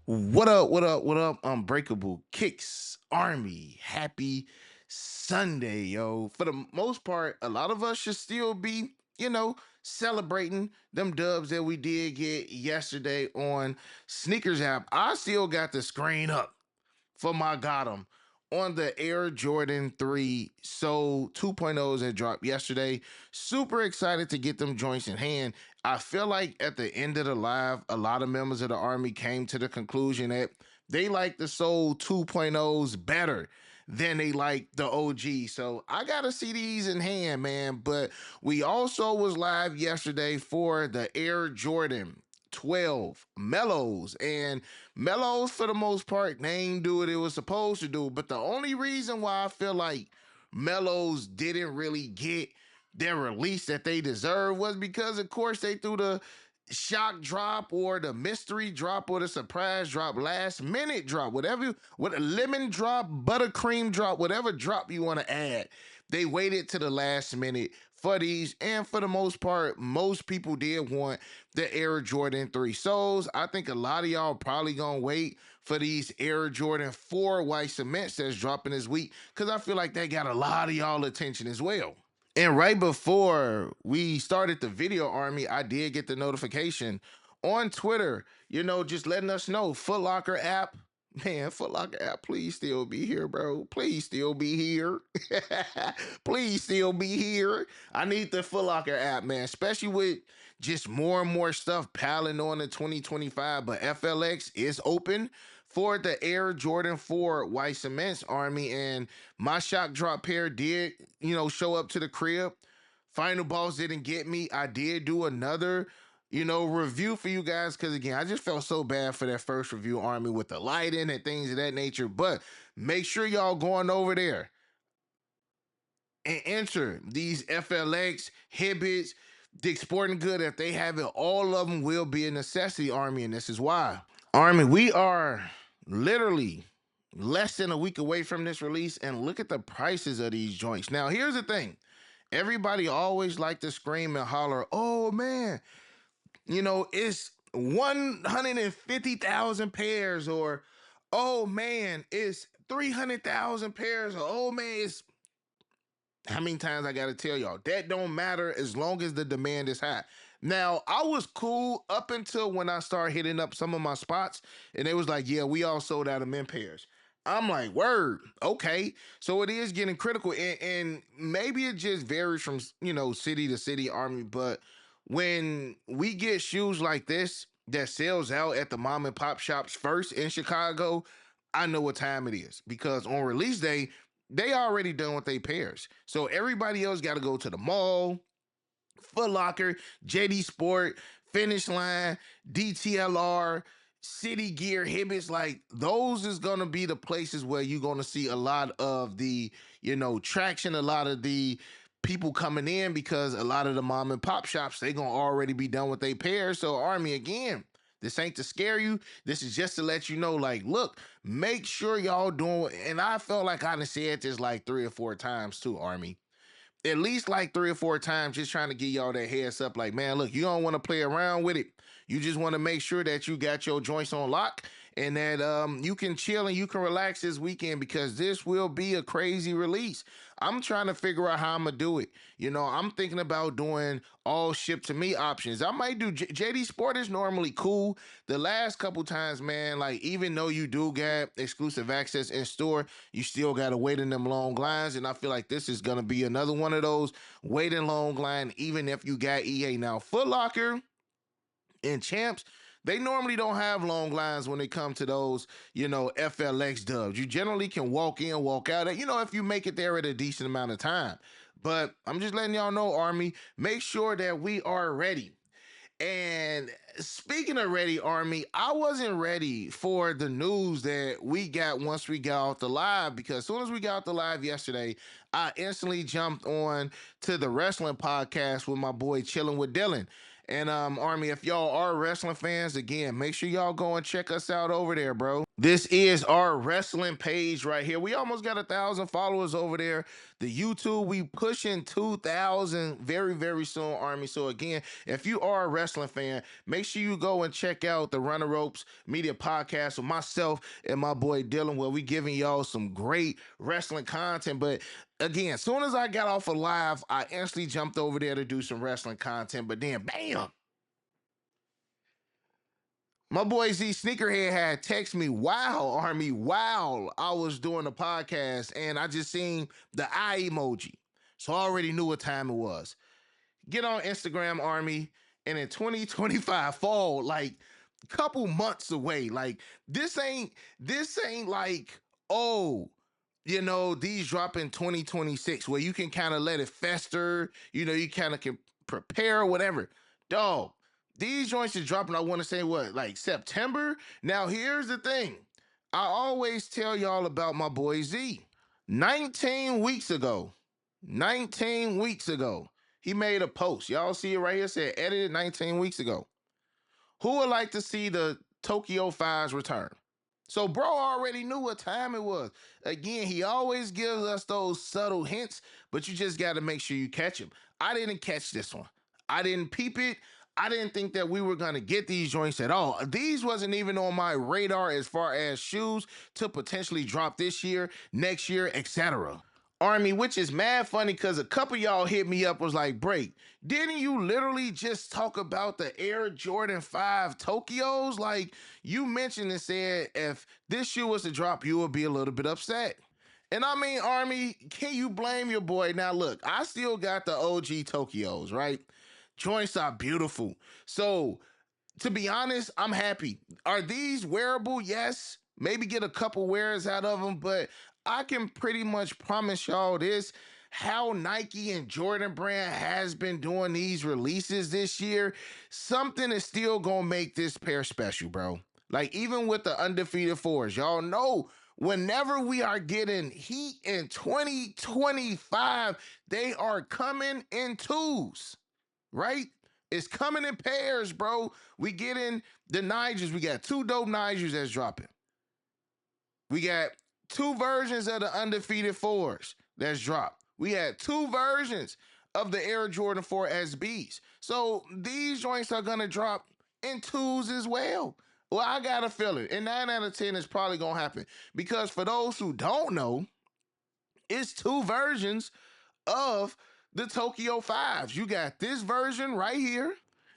What up? What up? What up? Unbreakable Kicks Army. Happy Sunday, yo. For the most part, a lot of us should still be, celebrating them dubs that we did get yesterday on Sneakers app. I still got the screen up for my got 'em on the Air Jordan 3 Soul 2.0s that dropped yesterday. Super excited to get them joints in hand. I feel like at the end of the live, a lot of members of the Army came to the conclusion that they like the Soul 2.0s better than they like the OG. So I gotta see these in hand, man. But we also was live yesterday for the Air Jordan 12 Mellows. And Mellows, for the most part, they ain't do what it was supposed to do. But the only reason why I feel like Mellows didn't really get their release that they deserve was because, of course, they threw the shock drop or the mystery drop or the surprise drop, last minute drop, whatever, what a lemon drop, buttercream drop, whatever drop you want to add. They waited to the last minute for these, and for the most part, most people did want the Air Jordan 3 Souls. I think a lot of y'all probably gonna wait for these Air Jordan 4 white cements that's dropping this week because I feel like they got a lot of y'all attention as well. And right before we started the video, Army, I did get the notification on Twitter, just letting us know Foot Locker app. Man, Foot Locker app, please still be here, bro. Please still be here. Please still be here. I need the Foot Locker app, man, especially with just more and more stuff piling on in 2025. But FLX is open for the Air Jordan 4 white cements, Army, and my shock drop pair did, show up to the crib. Final Boss didn't get me. I did do another, review for you guys because, again, I just felt so bad for that first review, Army, with the lighting and things of that nature. But make sure y'all going over there and enter these FLX, Hibbits, Dick Sporting Good. If they have it, all of them will be a necessity, Army, and this is why. Army, we are literally less than a week away from this release, and look at the prices of these joints. Now, here's the thing. Everybody always like to scream and holler, oh man, it's 150,000 pairs, or oh man, it's 300,000 pairs, or oh man, it's how many times I gotta tell y'all that don't matter as long as the demand is high. Now, I was cool up until when I started hitting up some of my spots, and they was like, "Yeah, we all sold out of men pairs." I'm like, "Word, okay." So it is getting critical, and maybe it just varies from city to city, Army. But when we get shoes like this that sells out at the mom and pop shops first in Chicago, I know what time it is because on release day they already done with their pairs. So everybody else got to go to the mall, Foot Locker, JD Sport, Finish Line, DTLR, City Gear, Hibbits. Like those is gonna be the places where you're gonna see a lot of the, traction, a lot of the people coming in because a lot of the mom and pop shops, they gonna already be done with their pairs. So Army, again, this ain't to scare you. This is just to let you know, like, look, make sure y'all doing, and I felt like I done said this like 3 or 4 times too, Army, at least like 3 or 4 times, just trying to give y'all that heads up. Like, man, look, you don't want to play around with it. You just want to make sure that you got your joints on lock and that you can chill and you can relax this weekend because this will be a crazy release. I'm trying to figure out how I'm gonna do it. I'm thinking about doing all ship to me options. I might do JD Sport is normally cool. The last couple times, man, like even though you do get exclusive access in store, you still gotta wait in them long lines. And I feel like this is gonna be another one of those waiting long line, even if you got EA. Now, Foot Locker and Champs, they normally don't have long lines when they come to those, FLX dubs. You generally can walk in, walk out, if you make it there at a decent amount of time. But I'm just letting y'all know, Army, make sure that we are ready. And speaking of ready, Army, I wasn't ready for the news that we got once we got off the live because as soon as we got off the live yesterday, I instantly jumped on to the wrestling podcast with my boy Chilling with Dylan. And Army, if y'all are wrestling fans, again, make sure y'all go and check us out over there, bro. This is our wrestling page right here. We almost got 1,000 followers over there. The YouTube, we pushing 2,000 very, very soon, Army. So again, if you are a wrestling fan, make sure you go and check out the Runner Ropes Media Podcast with myself and my boy Dylan, where we giving y'all some great wrestling content. But again, as soon as I got off of live, I instantly jumped over there to do some wrestling content. But then, bam, my boy Z Sneakerhead had text me, wow, Army, wow, I was doing a podcast and I just seen the eye emoji. So I already knew what time it was. Get on Instagram, Army, and in 2025 fall, like couple months away. Like this ain't like, oh, these drop in 2026 where you can kind of let it fester, you kind of can prepare, whatever. Dog, these joints are dropping, I want to say what, like September? Now here's the thing. I always tell y'all about my boy Z. 19 weeks ago, 19 weeks ago, he made a post. Y'all see it right here, said edited 19 weeks ago. Who would like to see the Tokyo Fives return? So, bro already knew what time it was. Again, he always gives us those subtle hints, but you just got to make sure you catch him. I didn't catch this one. I didn't peep it. I didn't think that we were going to get these joints at all. These wasn't even on my radar as far as shoes to potentially drop this year, next year, etc. Army, which is mad funny because a couple y'all hit me up, was like, Break, didn't you literally just talk about the Air Jordan 5 Tokyos? Like, you mentioned and said if this shoe was to drop, you would be a little bit upset. And I mean, Army, can you blame your boy? Now, look, I still got the OG Tokyos, right? Joints are beautiful. So to be honest, I'm happy. Are these wearable? Yes. Maybe get a couple wears out of them, but I can pretty much promise y'all this. How Nike and Jordan Brand has been doing these releases this year, something is still gonna make this pair special, bro. Like even with the undefeated fours, y'all know whenever we are getting heat in 2025, they are coming in twos, right? It's coming in pairs, bro. We get in the Nigers. We got two dope Nigers that's dropping. We got two versions of the undefeated fours that's dropped. We had two versions of the Air Jordan 4 SBs. So these joints are gonna drop in twos as well. Well, I got a feeling, and 9 out of 10 is probably gonna happen. Because for those who don't know, it's two versions of the Tokyo Fives. You got this version right here.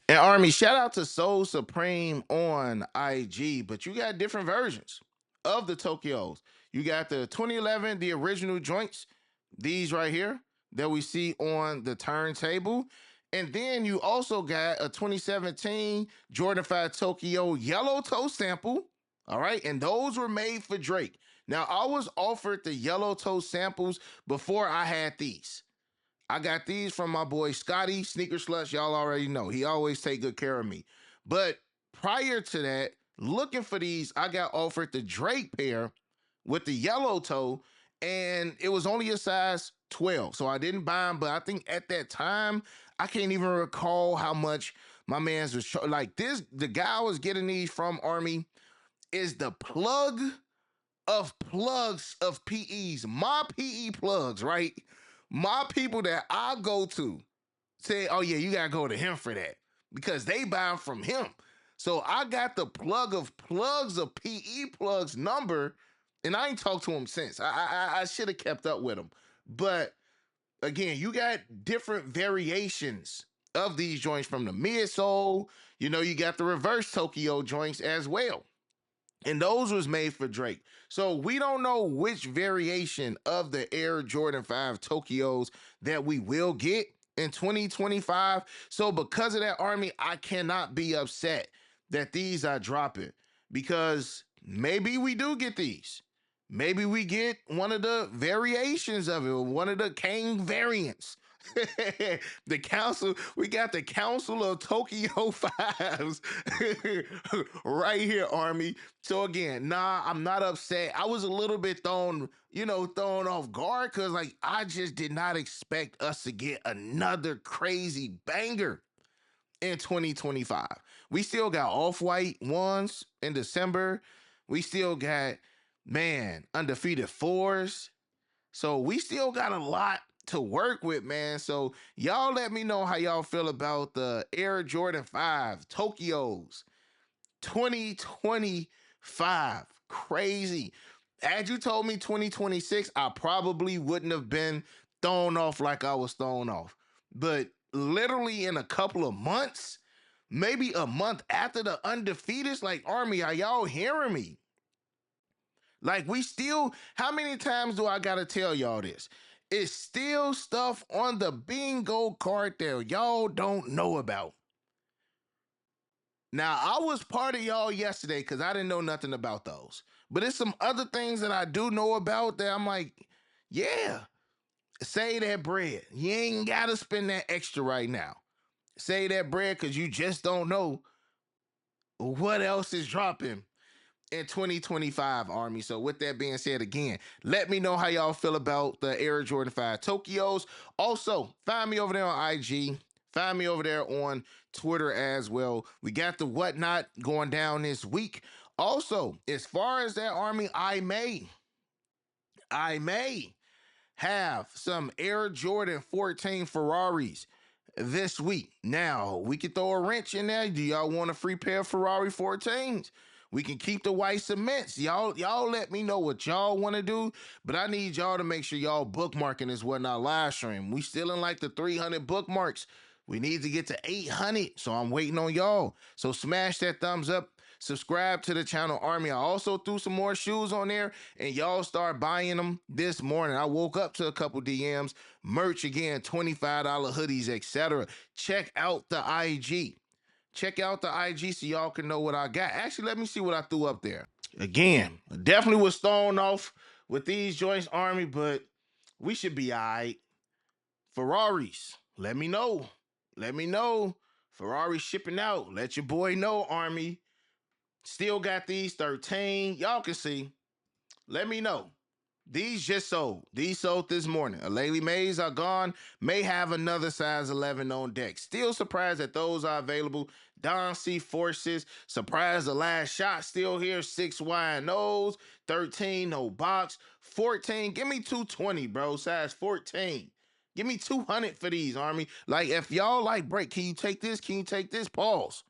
And Army, shout out to Soul Supreme on IG, but you got different versions of the Tokyos. You got the 2011, the original joints, these right here that we see on the turntable. And then you also got a 2017 Jordan 5 Tokyo yellow toe sample. All right. And those were made for Drake. Now, I was offered the yellow toe samples before I had these. I got these from my boy Scotty, Sneaker Slush. Y'all already know. He always take good care of me. But prior to that, looking for these, I got offered the Drake pair with the yellow toe, and it was only a size 12. So I didn't buy them, but I think at that time, I can't even recall how much my man's was like this. The guy I was getting these from, Army, is the plug of plugs of PEs, my PE plugs, right? My people that I go to say, oh yeah, you gotta go to him for that because they buy 'em from him. So I got the plug of plugs of PE plugs number, and I ain't talked to him since. I should have kept up with him, but again, you got different variations of these joints from the midsole. You got the reverse Tokyo joints as well, and those was made for Drake. So we don't know which variation of the Air Jordan 5 Tokyos that we will get in 2025. So because of that, Army, I cannot be upset that these are dropping because maybe we do get these. Maybe we get one of the variations of it, one of the Kang variants. The council, we got the Council of Tokyo Fives right here, Army. So again, nah, I'm not upset. I was a little bit thrown off guard because like I just did not expect us to get another crazy banger in 2025. We still got off-white ones in December. We still got, man, undefeated fours. So we still got a lot to work with, man. So y'all let me know how y'all feel about the Air Jordan 5 Tokyos 2025. Crazy. Had you told me 2026, I probably wouldn't have been thrown off like I was thrown off. But literally in a couple of months, maybe a month after the undefeateds, like, Army, are y'all hearing me? Like, we still, how many times do I gotta tell y'all this? It's still stuff on the bingo card that y'all don't know about. Now, I was part of y'all yesterday because I didn't know nothing about those. But it's some other things that I do know about that I'm like, yeah, save that bread. You ain't gotta spend that extra right now. Save that bread because you just don't know what else is dropping in 2025, Army. So with that being said, again, let me know how y'all feel about the Air Jordan 5 Tokyos. Also, find me over there on IG. Find me over there on Twitter as well. We got the whatnot going down this week. Also, as far as that, Army, I may have some Air Jordan 14 Ferraris this week. Now, we can throw a wrench in there. Do y'all want a free pair of Ferrari 14s? We can keep the white cements. Y'all let me know what y'all want to do, but I need y'all to make sure y'all bookmarking this whatnot live stream. We still in like the 300 bookmarks. We need to get to 800, so I'm waiting on y'all. So smash that thumbs up. Subscribe to the channel, Army. I also threw some more shoes on there, and y'all start buying them this morning. I woke up to a couple DMs, merch again, $25 hoodies, etc. Check out the IG. Check out the IG so y'all can know what I got. Actually, let me see what I threw up there. Again, definitely was thrown off with these joints, Army, but we should be all right. Ferraris, let me know. Let me know. Ferrari shipping out. Let your boy know, Army. Still got these 13. Y'all can see. Let me know. These just sold. These sold this morning. Aleli Mays are gone. May have another size 11 on deck. Still surprised that those are available. Don C. Forces. Surprised the last shot still here. 6 wide nose. 13, no box. 14. Give me 220, bro. Size 14. Give me 200 for these, Army. Like, if y'all like break, can you take this? Can you take this? Pause.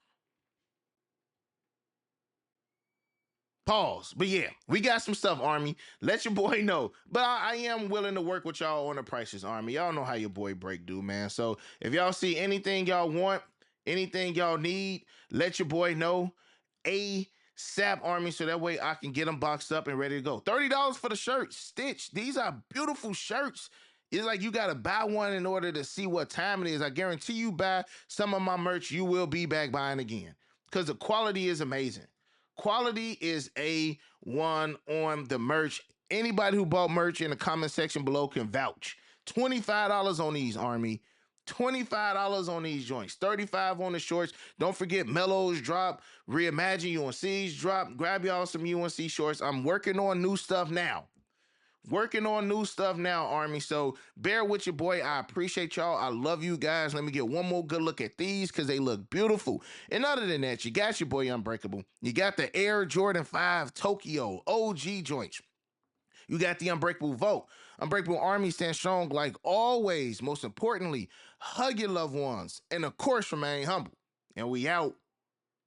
Pause. But yeah, we got some stuff, Army. Let your boy know. But I am willing to work with y'all on the prices, Army. Y'all know how your boy break do, man. So if y'all see anything y'all want, anything y'all need, let your boy know. ASAP, Army, so that way I can get them boxed up and ready to go. $30 for the shirt. Stitch. These are beautiful shirts. It's like you got to buy one in order to see what time it is. I guarantee you buy some of my merch, you will be back buying again because the quality is amazing. Quality is A1 on the merch. Anybody who bought merch in the comment section below can vouch. $25 on these, Army. $25 on these joints. $35 on the shorts. Don't forget Mellows drop. Reimagine UNC's drop. Grab y'all some UNC shorts. I'm working on new stuff now. Army. So bear with your boy. I appreciate y'all. I love you guys. Let me get one more good look at these because they look beautiful. And other than that, you got your boy Unbreakable. You got the Air Jordan 5 Tokyo OG joints. You got the Unbreakable Vote. Unbreakable Army stands strong like always. Most importantly, hug your loved ones. And of course, remain humble. And we out.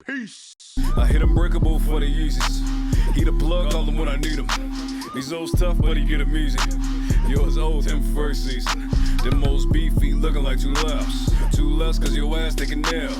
Peace. I hit Unbreakable for the Yeezys. He the plug, call him when I need him. These old tough, but he get him easy. Yours old him first season. Them most beefy looking like two laughs. Two less cause your ass taking nail.